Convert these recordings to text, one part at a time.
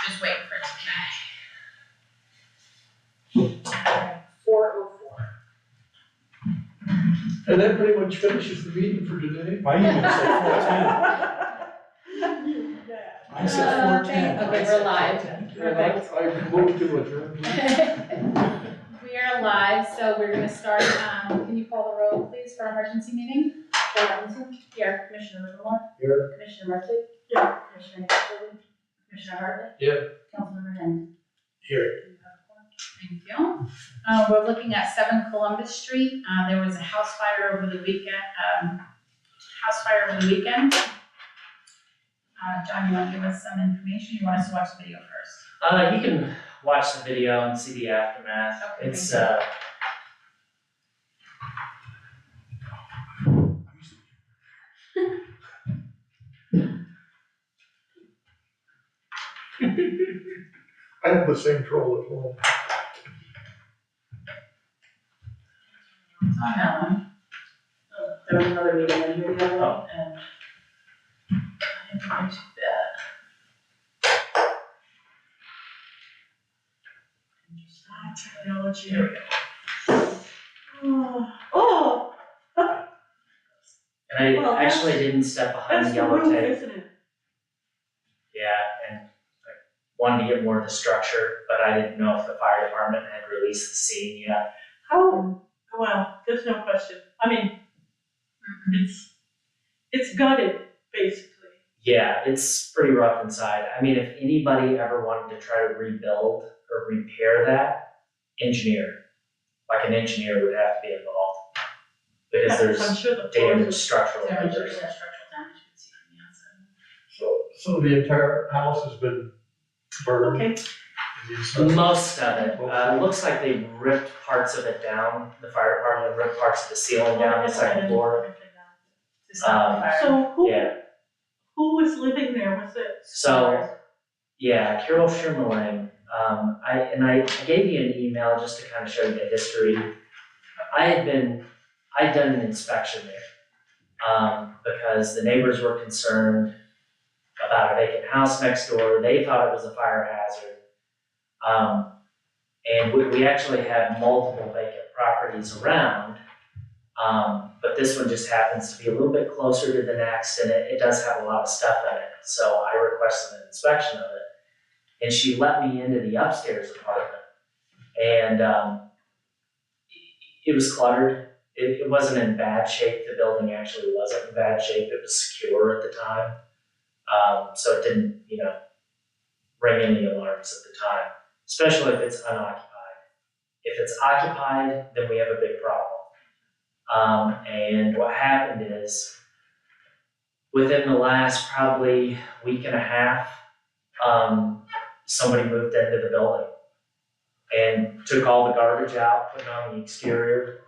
just waiting for it to connect. 4:04. And that pretty much finishes the meeting for today. I even said 4:10. I said 4:10. Okay, we're live. Perfect. I moved to adjourn. We are live, so we're gonna start, can you call the roll, please, for our emergency meeting? Chair Robinson? Here. Commissioner Livermore? Here. Commissioner Merkley? Here. Commissioner Casserly? Commissioner Hartley? Yeah. Councilmember Hen? Here. Thank you. We're looking at 7 Columbus Street. There was a house fire over the weekend, John, you wanna give us some information? You want us to watch the video first? You can watch the video and see the aftermath. Okay, It's, I have the same troll at home. On that one. There was another meeting in here the other Oh. day, and I didn't go to bed. technology. Here we go. Oh, and Well, I actually didn't step behind that's the the yellow roof, tape. isn't it? Yeah, and I wanted to get more of the structure, but I didn't know if the fire department had released the scene yet. How, well, there's no question. I mean, it's gutted, basically. Yeah, it's pretty rough inside. I mean, if anybody ever wanted to try to rebuild or repair that, an engineer would have to be involved. Because I'm there's sure the floors damaged are. structural There was measures. structural damage you can see from the outside. So the entire house has been burned. Okay, Most of it, looks like they ripped parts of it down, the fire department ripped parts of the ceiling down the second floor. To stop the fire. So Yeah, who was living there? Was it? so, yeah, Carol Schirmeling, I gave you an email just to kind of show you the history. I'd done an inspection there, because the neighbors were concerned about a vacant house next door, they thought it was a fire hazard. And we actually had multiple vacant properties around, but this one just happens to be a little bit closer to the next, and it does have a lot of stuff in it, so I requested an inspection of it. And she let me into the upstairs apartment, and it was cluttered. It wasn't in bad shape, the building actually wasn't in bad shape, it was secure at the time. So it didn't, ring any alarms at the time, especially if it's unoccupied. If it's occupied, then we have a big problem. And what happened is, within the last probably week and a half, somebody moved into the building and took all the garbage out, put it on the exterior.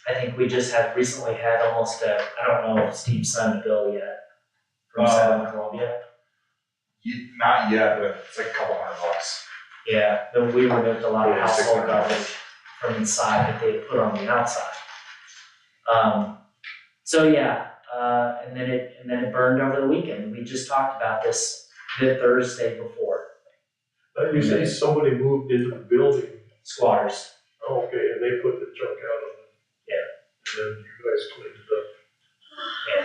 I think we just recently had almost I don't know if Steve signed a bill yet from 7 Columbia. Not yet, but it's like a couple $100. Yeah, then we removed a lot of Yeah, household $600. garbage from inside that they had put on the outside. So yeah, and then it burned over the weekend. We just talked about this the Thursday before. You say somebody moved into the building, Squatters. okay, and they put the junk out of it. Yeah. And then you guys cleaned it up.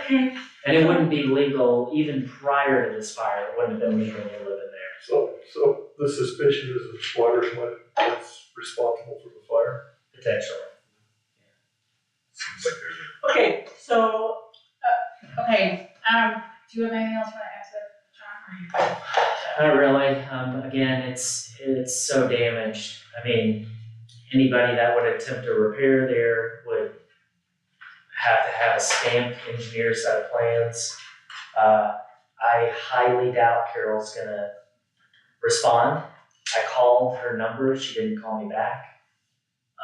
Okay, And it wouldn't be legal, even prior to this fire, it wouldn't have been legal to live in there. So the suspicion is that squatters was responsible for the fire? Potentially. Seems like there's okay, so Okay, do you have anything else you want to add to it, John? Not really. Again, it's so damaged. I mean, anybody that would attempt to repair there would have to have a stamped engineer set of plans. I highly doubt Carol's gonna respond. I called her number, she didn't call me back.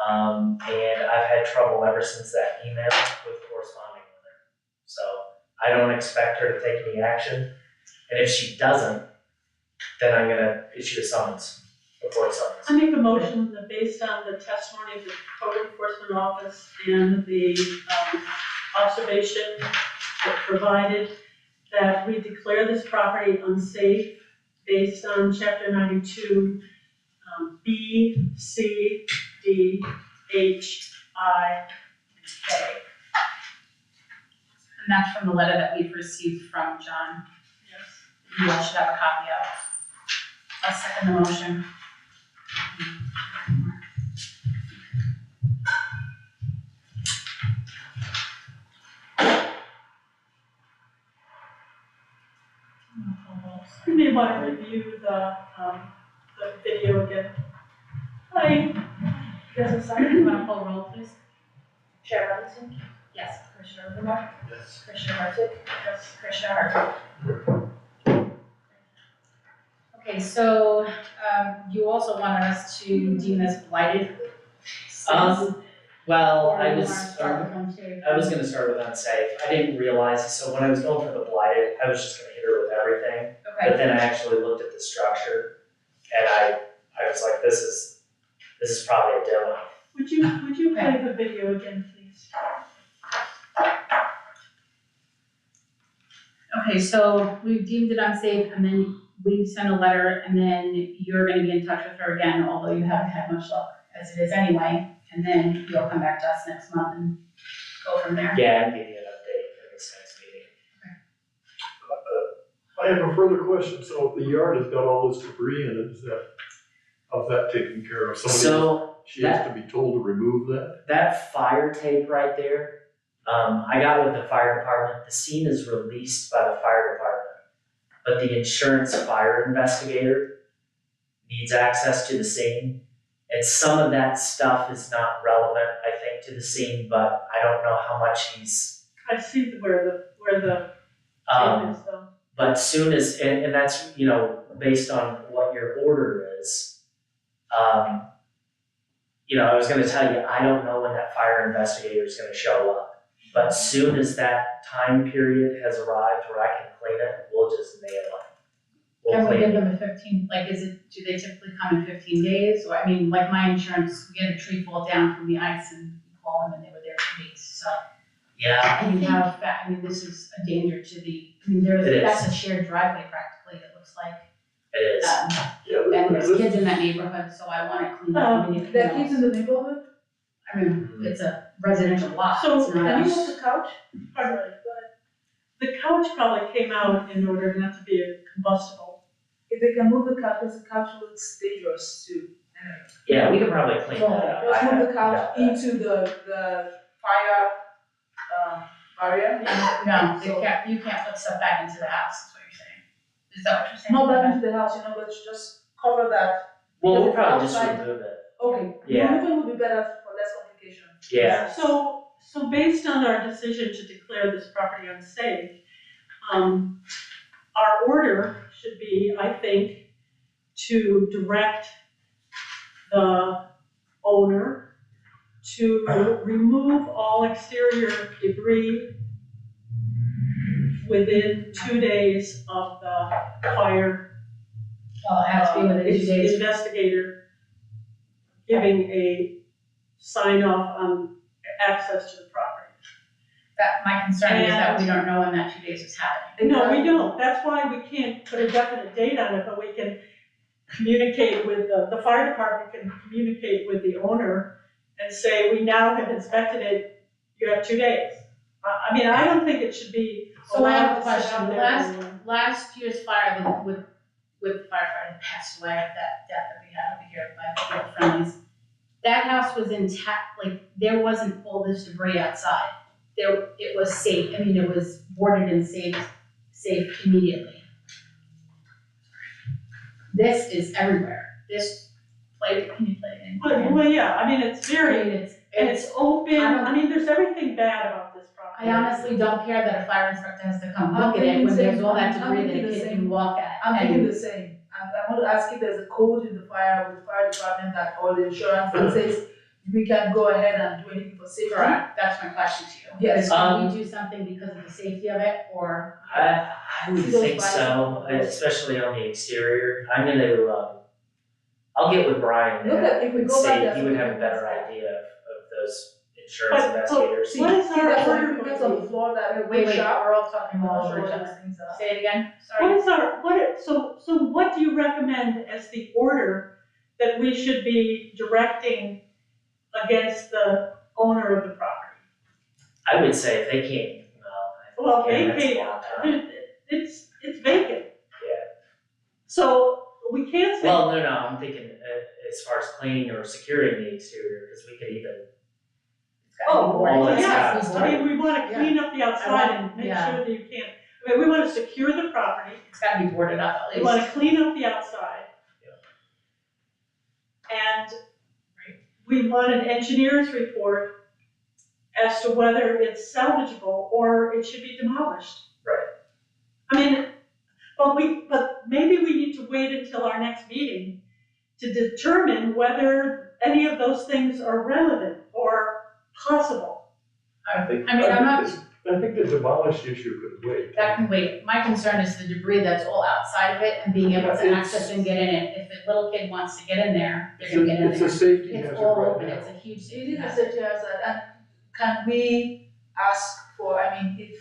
And I've had trouble ever since that email with corresponding with her. So I don't expect her to take any action. And if she doesn't, then I'm gonna issue a summons, a court summons. I make a motion that based on the testimony of the code enforcement office and the observation that provided, that we declare this property unsafe based on chapter 92, B, C, D, H, I, and K. And that's from the letter that we've received from John. Yes. You all should have a copy of. I'll second the motion. You may want to review the video again. Hi. There's a You second. want to pull roll, please? Chair Robinson, Yes. Commissioner Livermore, Yes. Commissioner Hardwick, Yes. Commissioner Hardwick. Okay, so, you also wanted us to deem this blighted? Well, Or I you was, wanna start with unsafe? I was gonna start with unsafe. I didn't realize, so when I was going for the blighted, I was just gonna hit her with everything. But Okay, then I actually looked at the structure and I was like, this is probably a demo. Would you play the video again, please? okay, so we've deemed it unsafe, and then we send a letter, and then you're gonna be in touch with her again, although you haven't had much luck as it is anyway. And then you'll come back to us next month and go from there. Yeah, and give you an update for this next meeting. I have a further question. So the yard has got all this debris in it, how's that taken care of? So She has to be told to remove that? that fire tape right there, I got with the fire department, the scene is released by the fire department. But the insurance fire investigator needs access to the scene. And some of that stuff is not relevant, I think, to the scene, but I don't know how much he's, I see where the tape is though. but soon as, and that's, you know, based on what your order is. You know, I was gonna tell you, I don't know when that fire investigator is gonna show up. But soon as that time period has arrived where I can clean it, we'll just nail it. We'll Can we clean give it. them a 15, like, do they typically come in 15 days? Or, I mean, like my insurance, we had a tree fall down from the ice and we call them and they were there for weeks, so. Yeah, And you have, I mean, this is a danger to the, I mean, It that's is. a shared driveway practically, it looks like. it is. Yeah, And there's this- kids in that neighborhood, so I want it cleaned up. I mean, There are kids in the neighborhood? I mean, it's a residential lot, So, it's not Can you a. move the couch? Pardon me, the couch probably came out in order not to be a combustible. If they can move the couch, because the couch looks dangerous too. Yeah, we could probably clean that up. Just I move the couch got that. into the fire, barrier. No, So- you can't put stuff back into the house, is what you're saying. Is that what you're saying? Not back into the house, but just cover that. Well, we'll probably just Outside. remove it. Okay. Yeah. Removing would be better for less complication. Yeah. So based on our decision to declare this property unsafe, our order should be, I think, to direct the owner to remove all exterior debris within 2 days of the fire Well, it has to be within 2 days. investigator giving a sign off on access to the property. That, my concern is that we don't know when that 2 days is happening. No, we don't, that's why we can't put a definite date on it, but we can communicate with, the fire department can communicate with the owner and say, we now have inspected it, you have 2 days. I mean, I don't think it should be So I have a allowed to sit out question. there. Last year's fire with firefighter that passed away, that death that we had over here by the friendlies. That house was intact, like, there wasn't all this debris outside. It was safe, I mean, it was boarded and safe immediately. This is everywhere. This, can you play it in? Well, yeah, I mean, it's I very, mean, and it's open, I mean, there's everything bad about this property. I honestly don't care that a fire inspector has to come I'm look at it thinking when there's same. all that I'm debris that thinking a the kid same. can walk at. I'm And- thinking the same. I want to ask if there's a code in the fire department that, or the insurance that says we can go ahead and do anything for safety. Correct, that's my question to you. Yes. Is can we do something because of the safety of it, or? I would See those think so, bicycles? especially on the exterior. I'm gonna, I'll get with Brian Look at, if we and go back see, there. he would have a better idea of those insurance But, investigators. See, What is our there's some order equipment going on to the be? floor that Wait, sharp. we're all talking I'm about not sure each what other. those things are. Say it again, What sorry. is so what do you recommend as the order that we should be directing against the owner of the property? I would say if they can't, Well, Yeah, that's a vacate, long time. it's vacant. Yeah. So we can't say, well, no, I'm thinking as far as cleaning or securing the exterior, because we could even, oh, all well, that's yeah, happened. I mean, we wanna clean up the outside and make yeah. sure that you can't, I mean, we wanna secure the property, It's gotta be boarded up at we least. wanna clean up the outside. And we want an engineer's report as to whether it's salvageable or it should be demolished. Right. I mean, but maybe we need to wait until our next meeting to determine whether any of those things are relevant or possible. I think, I mean, I'm not- I think the demolished issue could wait. That can wait. My concern is the debris that's all outside of it and being able to It's- access and get in it. If a little kid wants to get in there, they're gonna get in It's there. a safety It's hazard all right open, now. it's a huge It safety is a hazard. safety hazard, and can we ask for, I mean, if,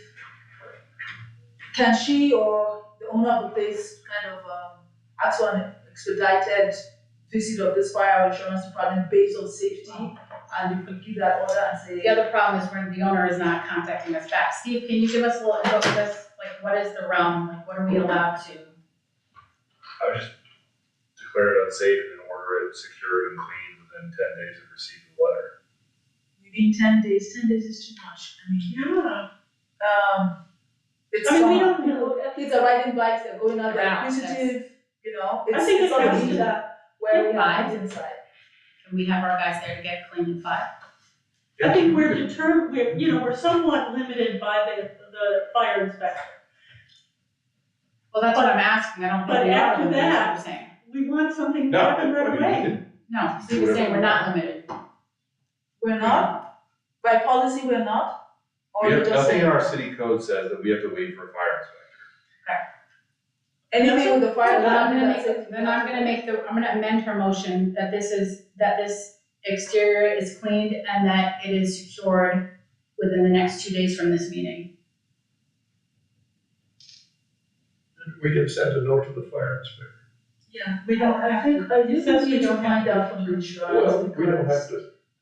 can she or the owner of the place kind of, ask for an expedited visit of this fire insurance department based on safety? And if we give that order and say. The other problem is when the owner is not contacting us back. Steve, can you give us a little info on this? Like, what is the realm? Like, what are we allowed to? I would just declare it unsafe and then order it secured and cleaned within 10 days of receipt of the letter. Within 10 days, 10 days is too much, I mean, Yeah. it's I mean, we summer, don't know. kids are riding bikes, they're going out, they're Around, inquisitive, you know, I it's, think it's it comes already to that. where we Five. have kids inside. Can we have our guys there to get clean in 5? I think we're somewhat limited by the fire inspector. Well, that's what I'm asking. I don't But think we are after limited, is what that- I'm saying. We want something to No, happen I right mean, away. you can, No, Steve is saying we're not limited. We're not, by policy, we're not, or we you're have, just nothing saying, in our city code says that we have to wait for a fire inspector. anything with the fire Then I'm gonna department, that's it. I'm gonna amend her motion that this exterior is cleaned and that it is secured within the next 2 days from this meeting. We can send a note to the fire inspector. Yeah, We don't I have think, to. I It think says we we need to don't have find to. out from the insurance, Well, we don't have because to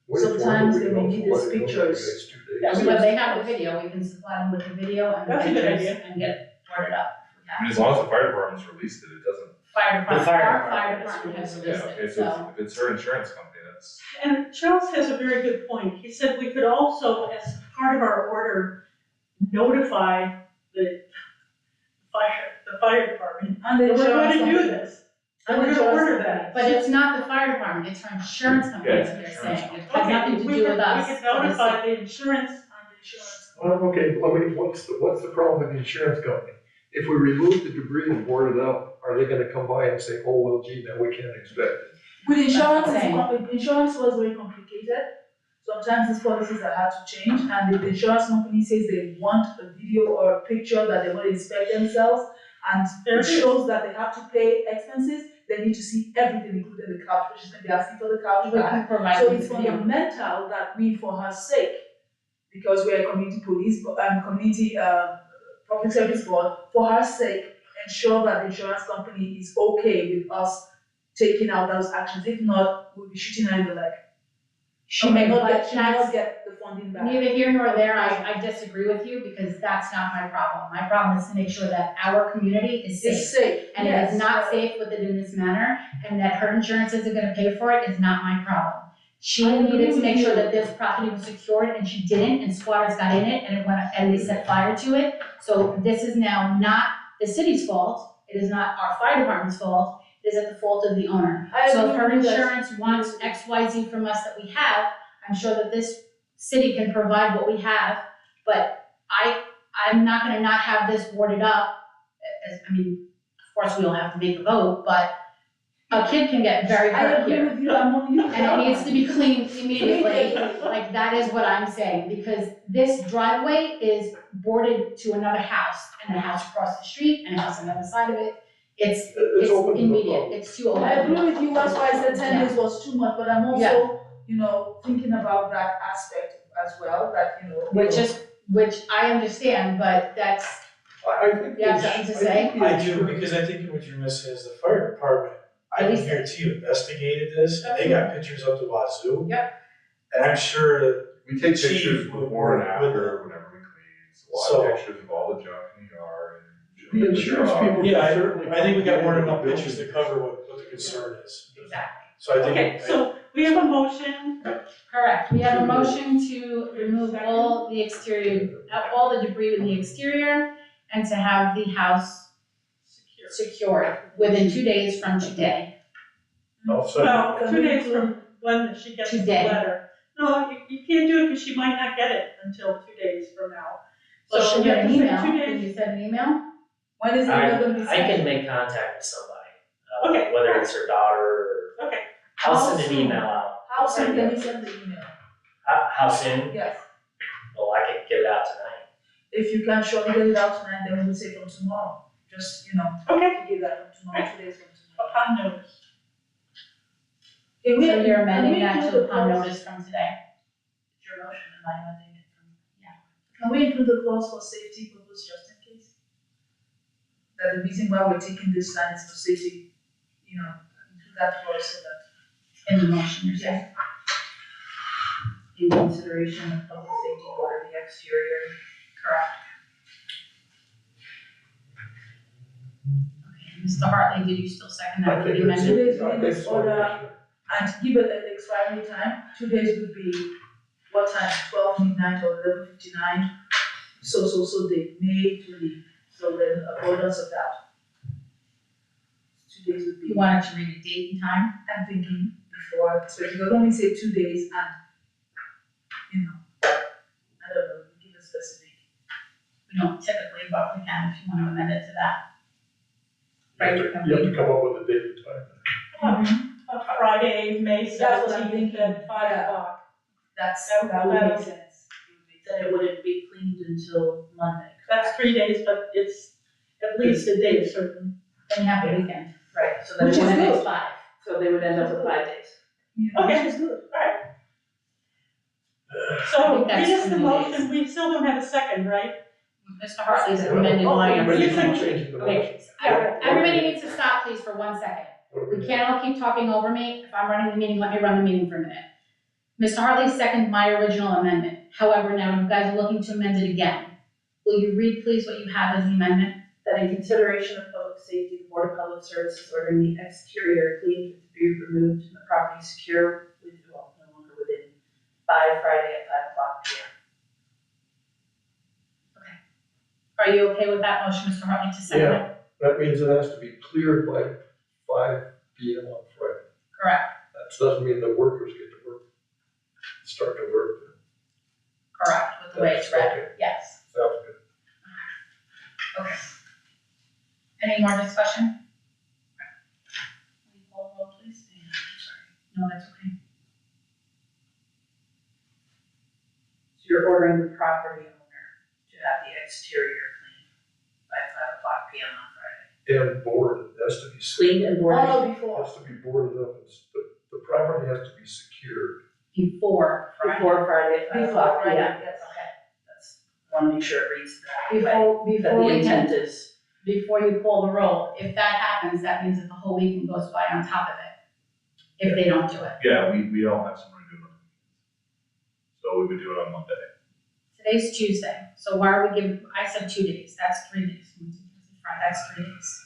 wait for it, sometimes but they we may can need also these let it know in the pictures. next 2 days. Yeah, we Well, have- they have the video, we can supply them with the video and the That's a good pictures idea. and get it boarded up. I mean, as long as the fire department's released it, it doesn't, Fire department, The fire our fire department is department has yeah, released okay, it, so so. if it's her insurance company, that's, And Charles has a very good point. He said we could also, as part of our order, notify the fire department And the that we're insurance going to do company. this. And We're the gonna insurance order company. that. But it's not the fire department, it's her insurance company, Yeah, that they're insurance saying. It has Okay, nothing to we do could- with us. We could notify the insurance. And the insurance. Well, okay, what's the problem with the insurance company? If we remove the debris and board it up, are they gonna come by and say, oh, well, gee, now we can't expect it? With insurance, That's the insurance was very complicated. Sometimes these policies are hard to change, and if the insurance company says they want a video or a picture that they want to inspect themselves, and There it it is. shows that they have to pay expenses, they need to see everything, including the couch, which is gonna be asking for the couch We back. can provide So them it's the video. fundamental that we, for her sake, because we're a community police, community, public service board, for her sake, ensure that the insurance company is okay with us taking out those actions. If not, we'll be shooting her in the leg. She may Okay, not but get, she may that's- not get the funding back. Neither here nor there, I disagree with you because that's not my problem. My problem is to make sure that our community is safe. It's safe, And it yes, is not but- safe with it in this manner, and that her insurance isn't gonna pay for it is not my problem. She I agree needed to with make sure you. that this property was secured, and she didn't, and squatters got in it, and it went, and they set fire to it. So this is now not the city's fault, it is not our fire department's fault, it is at the fault of the owner. I So if agree her with that. insurance wants X, Y, Z from us that we have, I'm sure that this city can provide what we have, but I'm not gonna not have this boarded up. I mean, of course, we don't have to make a vote, but a kid can get very I hurt agree here. with you, I'm on you. And it needs to be cleaned immediately, like that is what I'm saying, because this driveway is boarded to another house, and a house across the street, and a house on the other side of it. It's It's open to the immediate, public. it's too open. I agree with you, that's why I said 10 Yeah. days was too much, but I'm also, you know, thinking about that aspect. as well, that, you know. which I understand, but that's, I think. You have something to say? I do, because I think what you're missing is the fire department, I At can least- guarantee you investigated this, and they got pictures up to wazoo. Yep. And I'm sure that, We take Chief pictures would before and work after, with whenever we clean, it's a lot So- of pictures of all the junk in the yard and. The insurance people. yeah, certainly I think we got more than come enough to the pictures to building. cover what the concern is. exactly. So I Okay, think, so we have a motion, Correct, we have a motion to remove all the exterior, all the debris in the exterior and to have the house secured within 2 days from today. I'll second. well, 2 days from when she gets the Today. letter. No, you can't do it because she might not get it until 2 days from now. So she'll you get have an to say email, 2 can days. you send an email? When is it gonna be I sent? can make contact with somebody, Okay. whether it's her daughter or, Okay, I'll send How an soon? email out. How soon can you send the email? How soon? Yes, Well, I could get it out tonight. if you can surely get it out tonight, then we'll say from tomorrow, just, okay, to give that from tomorrow, 2 days from tomorrow. upon notice. Can we- So you're can amending we that include to the upon clause- notice from today? It's your motion, and I'm amending it from, Can we include the clause for safety purpose just in case? That the reason why we're taking this stand is for safety, include that clause so that. in the motion, you're saying? In consideration of public safety or the exterior. Correct. Okay, Mr. Hartley, did you still second that I with the think it's- amendment? Today's I think minutes so. order, and to give it an expiry time, 2 days would be, what time, 12 midnight or 11:59? So the May 20, so then avoidance of that. 2 days would be. You wanted to read a date and time? I'm thinking before, so if you could only say 2 days and, I don't know, give a specific. We don't typically, but we can if you want to amend it to that. Right, You have to come up with a date and time. A Friday, May That's what I'm 17th thinking, at 5 yeah. o'clock. That would make sense. Then it wouldn't be cleaned until Monday. That's 3 days, but it's at least a day certain. Then you have the weekend. Right, so then Which it is would, Then good. it's 5. so they would end up with 5 days. Okay. Which is good. So think that's read us the 20 days. motion, we still don't have a second, right? Mr. Hartley's Well, amended my But you original. keep changing the Okay, motion. everybody needs to stop please for 1 second. What do We can't all keep talking over me. If I'm running the meeting, let me run the meeting for a minute. Mr. Hartley seconded my original amendment. However, now you guys are looking to amend it again. Will you read please what you have as the amendment? That in consideration of public safety, the Board of Public Services ordering the exterior cleaned with debris removed and the property secure with, well, no longer within by Friday at 5 o'clock p.m. Are you okay with that motion, Mr. Hartley, to second it? Yeah. That means it has to be cleared by 5 p.m. on Friday. Correct, That doesn't mean the workers get to work, start to work. correct, with the way it's read, yes. Sounds good. Okay. Any more discussion? Will you call the roll, please? No, that's okay. So you're ordering the property owner to have the exterior cleaned by 5 o'clock p.m. on Friday. And boarded, it has to be, Cleaned and boarded. Oh, no, before. has to be boarded up, the property has to be secured. Before Friday. Before Friday at 5 Before o'clock Friday, p.m. yes. That's, want to make sure it reads that way. That Before the we can, intent is, before you call the roll, if that happens, that means that the whole weekend goes by on top of it. If they don't do it. Yeah, we don't have someone to do it. So we would do it on Monday. Today's Tuesday, so why are we giving, I said 2 days, that's 3 days. That's 3 days.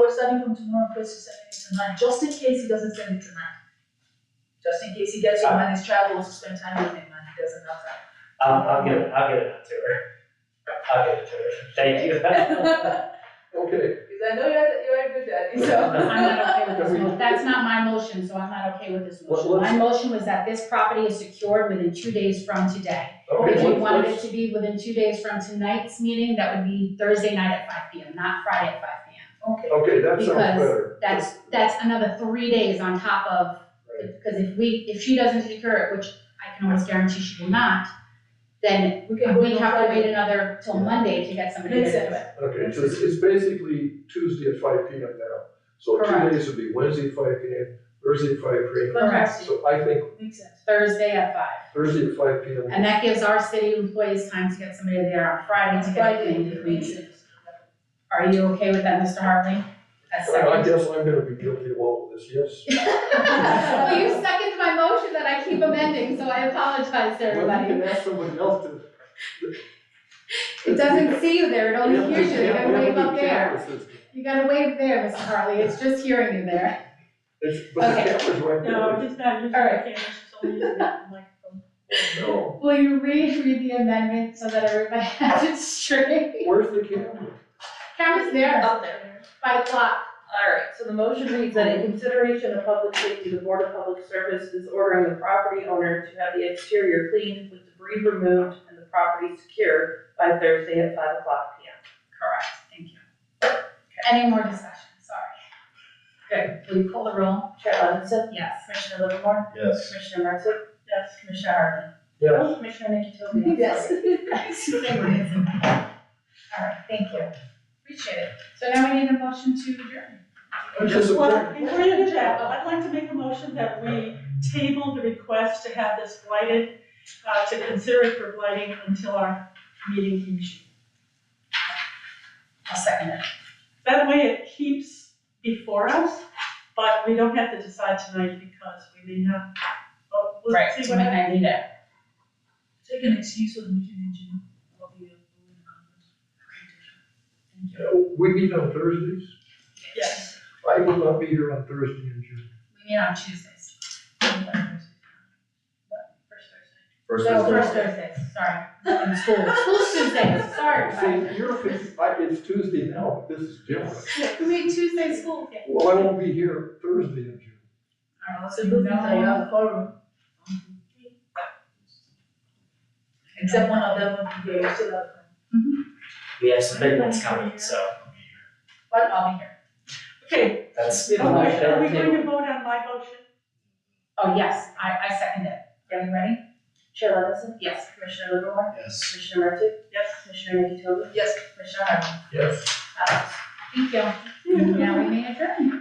We're starting from tomorrow, Chris is sending it tonight, just in case he doesn't send it tonight. Just in case he gets home and his child wants to spend time with him and he doesn't have time. I'll get it to her. I'll get it to her. Thank you. Okay, Because I know you're a good daddy, so. I'm not okay with this motion, that's not my motion, so I'm not okay with this motion. Well, My let's- motion was that this property is secured within 2 days from today. okay, If you wanted it let's, to be within 2 days from tonight's meeting, that would be Thursday night at 5 p.m., not Friday at 5 p.m. Okay. okay, that sounds Because better. That's another 3 days on top of, because if she doesn't secure it, which I can almost guarantee she will not, then We can go we on have to Friday. wait another till Monday to get somebody to Makes do sense. it. Okay, so it's basically Tuesday at 5 p.m. now. So 2 Correct. days would be Wednesday at 5 p.m., Thursday at 5 p.m. Correct. So I think Makes sense. Thursday at 5. Thursday at 5 p.m. And that gives our city employees time to get somebody there on Friday to get it Friday, cleaned if it we makes need. sense. Are you okay with that, Mr. Hartley? As I second? guess I'm gonna be guilty of all of this, yes. Well, you second my motion that I keep amending, so I apologize to Well, you everybody. can ask somebody else to. It doesn't see you there, it only We have hears you, you the- gotta we have wave the up there. camera system. You gotta wave there, Mr. Hartley, it's just hearing you there. But the Okay. camera's right No, there. he's not using the All right. camera, she's only using the microphone. No, Will you read the amendment so that everybody has it straight? where's the camera? Camera's there, Up there. 5 o'clock. Alright, so the motion reads that in consideration of public safety, the Board of Public Service is ordering the property owner to have the exterior cleaned with debris removed and the property secured by Thursday at 5 o'clock p.m. Correct, thank you. Any more discussion, sorry. Good, will you call the roll? Chair Levinson? Yes. Commissioner Livermore? Yes. Commissioner Mertzick? Yes. Commissioner Hartman? Yeah. Commissioner Nicky Toby? Yes. All right, thank you, appreciate it. So now we need a motion to adjourn. Well, before you do that, I'd like to make a motion that we table the request to have this blighted, to consider it for blighting until our meeting in June. I'll second it. That way it keeps before us, but we don't have to decide tonight because we may not, oh, we'll Right, see so what we happens. might need it. Take an excuse for the meeting in June. I'll be in the conference. We meet on Thursdays. Yes. I will not be here on Thursday in June. We meet on Tuesdays. First No, Thursday. first Thursdays, sorry, in school. School's Tuesdays, sorry. See, it's Tuesday now, but this is different. We meet Tuesday school. Yeah. Well, I won't be here Thursday in June. All right, So good thing that you have a forum. Except one of them will be here, you still have a forum. We have some big ones coming, so But I'll be here. Okay, that's. are we going to vote on my motion? Oh, yes, I second it. Are you ready? Chair Levinson? Yes. Commissioner Livermore? Yes. Commissioner Mertzick? Yes. Commissioner Nicky Toby? Yes. Commissioner Hartman? Yes. Alex? Thank you. Now we may adjourn.